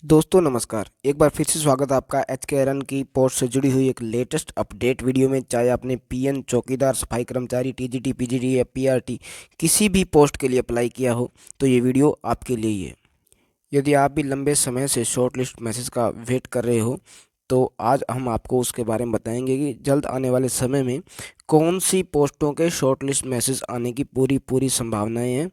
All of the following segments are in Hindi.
दोस्तों नमस्कार। एक बार फिर से स्वागत है आपका एचकेआरएन की पोस्ट से जुड़ी हुई एक लेटेस्ट अपडेट वीडियो में। चाहे आपने पीएन, चौकीदार, सफाई कर्मचारी, टीजीटी, पीजीडी या पीआरटी किसी भी पोस्ट के लिए अप्लाई किया हो तो ये वीडियो आपके लिए ही है। यदि आप भी लंबे समय से शॉर्ट लिस्ट मैसेज का वेट कर रहे हो तो आज हम आपको उसके बारे में बताएंगे कि जल्द आने वाले समय में कौन सी पोस्टों के शॉर्ट लिस्ट मैसेज आने की पूरी संभावनाएँ हैं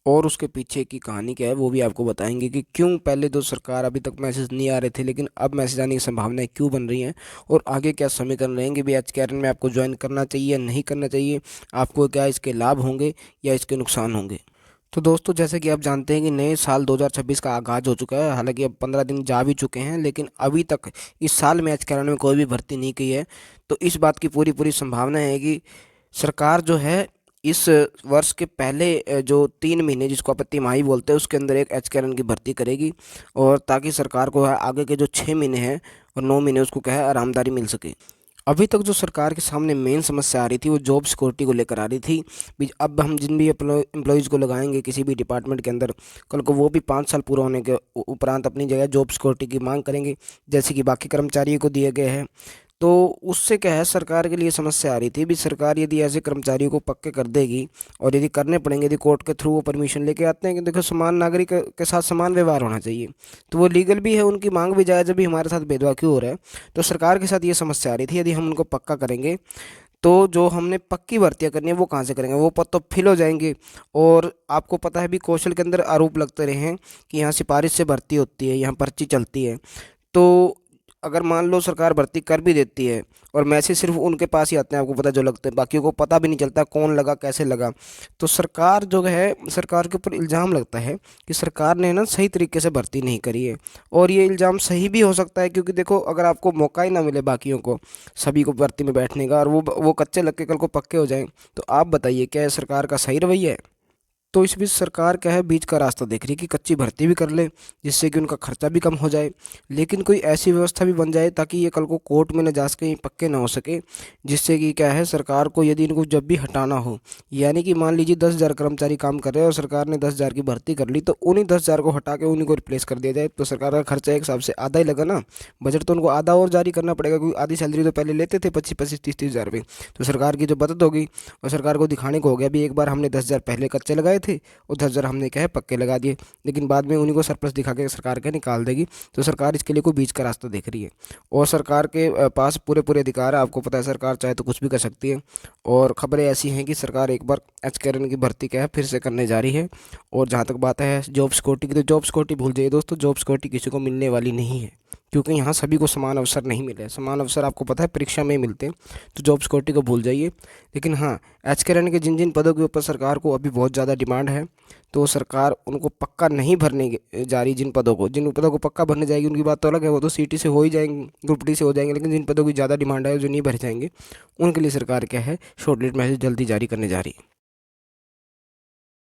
और उसके पीछे की कहानी क्या है वो भी आपको बताएंगे कि क्यों पहले तो सरकार अभी तक मैसेज नहीं आ रहे थे लेकिन अब मैसेज आने की संभावनाएं क्यों बन रही हैं और आगे क्या समीकरण रहेंगे भी एचकेआरएन में आपको ज्वाइन करना चाहिए या नहीं करना चाहिए, आपको क्या इसके लाभ होंगे या इसके नुकसान होंगे। तो दोस्तों जैसे कि आप जानते हैं कि नए साल 2026 का आगाज़ हो चुका है। हालांकि अब 15 दिन जा भी चुके हैं लेकिन अभी तक इस साल में एचकेआरएन में कोई भी भर्ती नहीं की है। तो इस बात की पूरी संभावना है कि सरकार जो है इस वर्ष के पहले जो 3 महीने जिसको आप तिमाही बोलते हैं उसके अंदर एक एचकेआरएन की भर्ती करेगी और ताकि सरकार को आगे के जो 6 महीने हैं और 9 महीने उसको क्या है आरामदारी मिल सके। अभी तक जो सरकार के सामने मेन समस्या आ रही थी वो जॉब सिक्योरिटी को लेकर आ रही थी। भी अब हम जिन भी एम्प्लॉयज़ को लगाएंगे किसी भी डिपार्टमेंट के अंदर, कल को वो भी 5 साल पूरा होने के उपरांत अपनी जगह जॉब सिक्योरिटी की मांग करेंगे जैसे कि बाकी कर्मचारियों को दिए गए हैं। तो उससे क्या है सरकार के लिए समस्या आ रही थी भी सरकार यदि ऐसे कर्मचारियों को पक्के कर देगी और यदि करने पड़ेंगे, यदि कोर्ट के थ्रू वो परमिशन लेके आते हैं कि देखो समान नागरिक के साथ समान व्यवहार होना चाहिए तो वो लीगल भी है, उनकी मांग भी जायज़ है, भी हमारे साथ भेदभाव क्यों हो रहा है। तो सरकार के साथ ये समस्या आ रही थी यदि हम उनको पक्का करेंगे तो जो हमने पक्की भर्तियां करनी है वो कहाँ से करेंगे, वो पद तो फिल हो जाएंगे। और आपको पता है भी कौशल के अंदर आरोप लगते रहे हैं कि यहाँ सिफारिश से भर्ती होती है, यहाँ पर्ची चलती है। तो अगर मान लो सरकार भर्ती कर भी देती है और मैसेज सिर्फ उनके पास ही आते हैं, आपको पता जो लगते हैं, बाकियों को पता भी नहीं चलता कौन लगा कैसे लगा। तो सरकार जो है सरकार के ऊपर इल्ज़ाम लगता है कि सरकार ने ना सही तरीके से भर्ती नहीं करी है। और ये इल्ज़ाम सही भी हो सकता है क्योंकि देखो अगर आपको मौका ही ना मिले बाकियों को सभी को भर्ती में बैठने का और वो कच्चे लग के कल को पक्के हो जाएं तो आप बताइए क्या ये सरकार का सही रवैया है। तो इस बीच सरकार क्या है बीच का रास्ता देख रही है कि कच्ची भर्ती भी कर ले जिससे कि उनका खर्चा भी कम हो जाए, लेकिन कोई ऐसी व्यवस्था भी बन जाए ताकि ये कल को कोर्ट में न जा सके, पक्के ना हो सके। जिससे कि क्या है सरकार को यदि इनको जब भी हटाना हो, यानी कि मान लीजिए 10,000 कर्मचारी काम कर रहे हैं और सरकार ने 10,000 की भर्ती कर ली तो उन्हीं 10,000 को हटा के उन्हीं को रिप्लेस कर दिया जाए तो सरकार का खर्चा एक हिसाब से आधा ही लगा ना। बजट तो उनको आधा और जारी करना पड़ेगा क्योंकि आधी सैलरी तो पहले लेते थे 25-25, 30-30 हज़ार रुपये। तो सरकार की जो बचत होगी और सरकार को दिखाने को हो गया भी एक बार हमने 10,000 पहले कच्चे लगाए थे और 10,000 हमने क्या है पक्के लगा दिए, लेकिन बाद में उन्हीं को सरप्लस दिखा के सरकार के निकाल देगी। तो सरकार इसके लिए कोई बीच का रास्ता देख रही है और सरकार के पास पूरे अधिकार है। आपको पता है सरकार चाहे तो कुछ भी कर सकती है और खबरें ऐसी हैं कि सरकार एक बार एचकेआरएन की भर्ती क्या है फिर से करने जा रही है। और जहाँ तक बात है जॉब सिक्योरिटी की तो जॉब सिक्योरिटी भूल जाइए दोस्तों, जॉब सिक्योरिटी किसी को मिलने वाली नहीं है क्योंकि यहाँ सभी को समान अवसर नहीं मिले। समान अवसर आपको पता है परीक्षा में ही मिलते हैं, तो जॉब सिक्योरिटी को भूल जाइए। लेकिन हाँ, एचकेआरएन के जिन जिन पदों के ऊपर सरकार को अभी बहुत ज़्यादा डिमांड है तो सरकार उनको पक्का नहीं भरने जा रही। जिन पदों को पक्का भरने जाएगी उनकी बात तो अलग है, वो तो सीटी से हो ही जाएंगे, ग्रुप डी से हो जाएंगे। लेकिन जिन पदों की ज़्यादा डिमांड है जो नहीं भरे जाएंगे उनके लिए सरकार क्या है शॉर्टलिस्ट मैसेज जल्दी जारी करने जा रही है।